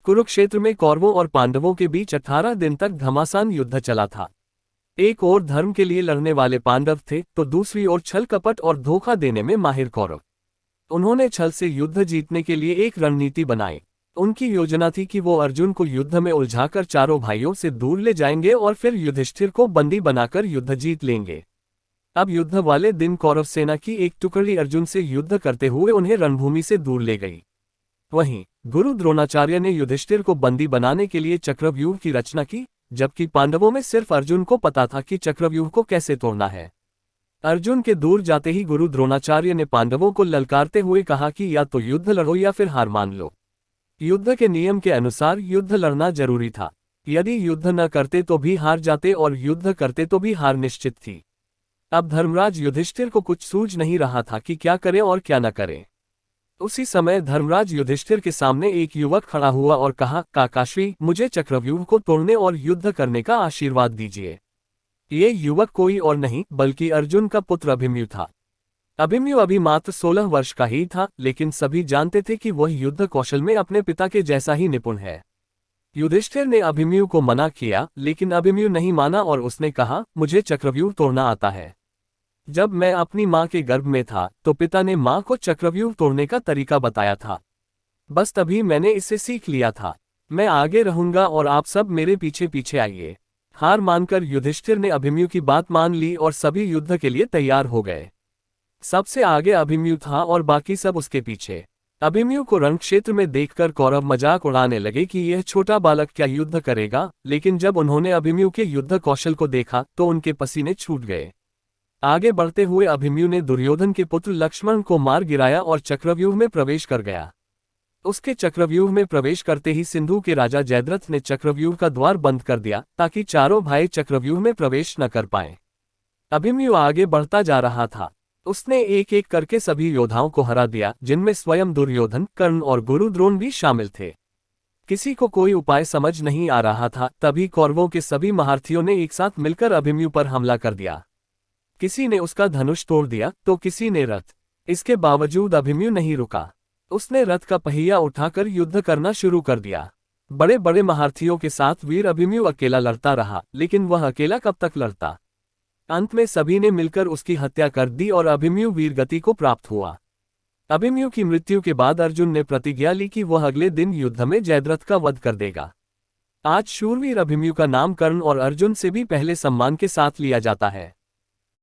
कुरुक्षेत्र में कौरवों और पांडवों के बीच 18 दिन तक घमासान युद्ध चला था। एक ओर धर्म के लिए लड़ने वाले पांडव थे तो दूसरी ओर छल कपट और धोखा देने में माहिर कौरव। उन्होंने छल से युद्ध जीतने के लिए एक रणनीति बनाई। उनकी योजना थी कि वो अर्जुन को युद्ध में उलझाकर चारों भाइयों से दूर ले जाएंगे और फिर युधिष्ठिर को बंदी बनाकर युद्ध जीत लेंगे। अब युद्ध वाले दिन कौरव सेना की एक टुकड़ी अर्जुन से युद्ध करते हुए उन्हें रणभूमि से दूर ले गई। वहीं गुरु द्रोणाचार्य ने युधिष्ठिर को बंदी बनाने के लिए चक्रव्यूह की रचना की, जबकि पांडवों में सिर्फ अर्जुन को पता था कि चक्रव्यूह को कैसे तोड़ना है। अर्जुन के दूर जाते ही गुरु द्रोणाचार्य ने पांडवों को ललकारते हुए कहा कि या तो युद्ध लड़ो या फिर हार मान लो। युद्ध के नियम के अनुसार युद्ध लड़ना जरूरी था। यदि युद्ध न करते तो भी हार जाते और युद्ध करते तो भी हार निश्चित थी। अब धर्मराज युधिष्ठिर को कुछ सूझ नहीं रहा था कि क्या करें और क्या न करें। उसी समय धर्मराज युधिष्ठिर के सामने एक युवक खड़ा हुआ और कहा, काकाश्री, मुझे चक्रव्यूह को तोड़ने और युद्ध करने का आशीर्वाद दीजिए। ये युवक कोई और नहीं बल्कि अर्जुन का पुत्र अभिमन्यु था। अभिमन्यु अभी मात्र 16 वर्ष का ही था, लेकिन सभी जानते थे कि वह युद्ध कौशल में अपने पिता के जैसा ही निपुण है। युधिष्ठिर ने अभिमन्यु को मना किया, लेकिन अभिमन्यु नहीं माना और उसने कहा, मुझे चक्रव्यूह तोड़ना आता है। जब मैं अपनी माँ के गर्भ में था तो पिता ने माँ को चक्रव्यूह तोड़ने का तरीका बताया था। बस तभी मैंने इसे सीख लिया था। मैं आगे रहूंगा और आप सब मेरे पीछे पीछे आइए। हार मानकर युधिष्ठिर ने अभिमन्यु की बात मान ली और सभी युद्ध के लिए तैयार हो गए। सबसे आगे अभिमन्यु था और बाकी सब उसके पीछे। अभिमन्यु को रणक्षेत्र में देखकर कौरव मजाक उड़ाने लगे कि यह छोटा बालक क्या युद्ध करेगा, लेकिन जब उन्होंने अभिमन्यु के युद्ध कौशल को देखा तो उनके पसीने छूट गए। आगे बढ़ते हुए अभिमन्यु ने दुर्योधन के पुत्र लक्ष्मण को मार गिराया और चक्रव्यूह में प्रवेश कर गया। उसके चक्रव्यूह में प्रवेश करते ही सिंधु के राजा जयद्रथ ने चक्रव्यूह का द्वार बंद कर दिया ताकि चारों भाई चक्रव्यूह में प्रवेश न कर पाएं। अभिमन्यु आगे बढ़ता जा रहा था। उसने एक एक करके सभी योद्धाओं को हरा दिया, जिनमें स्वयं दुर्योधन, कर्ण और गुरु द्रोण भी शामिल थे। किसी को कोई उपाय समझ नहीं आ रहा था। तभी कौरवों के सभी महारथियों ने एक साथ मिलकर अभिमन्यु पर हमला कर दिया। किसी ने उसका धनुष तोड़ दिया तो किसी ने रथ। इसके बावजूद अभिमन्यु नहीं रुका। उसने रथ का पहिया उठाकर युद्ध करना शुरू कर दिया। बड़े बड़े महारथियों के साथ वीर अभिमन्यु अकेला लड़ता रहा, लेकिन वह अकेला कब तक लड़ता। अंत में सभी ने मिलकर उसकी हत्या कर दी और अभिमन्यु वीरगति को प्राप्त हुआ। अभिमन्यु की मृत्यु के बाद अर्जुन ने प्रतिज्ञा ली कि वह अगले दिन युद्ध में जयद्रथ का वध कर देगा। आज शूरवीर अभिमन्यु का नाम कर्ण और अर्जुन से भी पहले सम्मान के साथ लिया जाता है।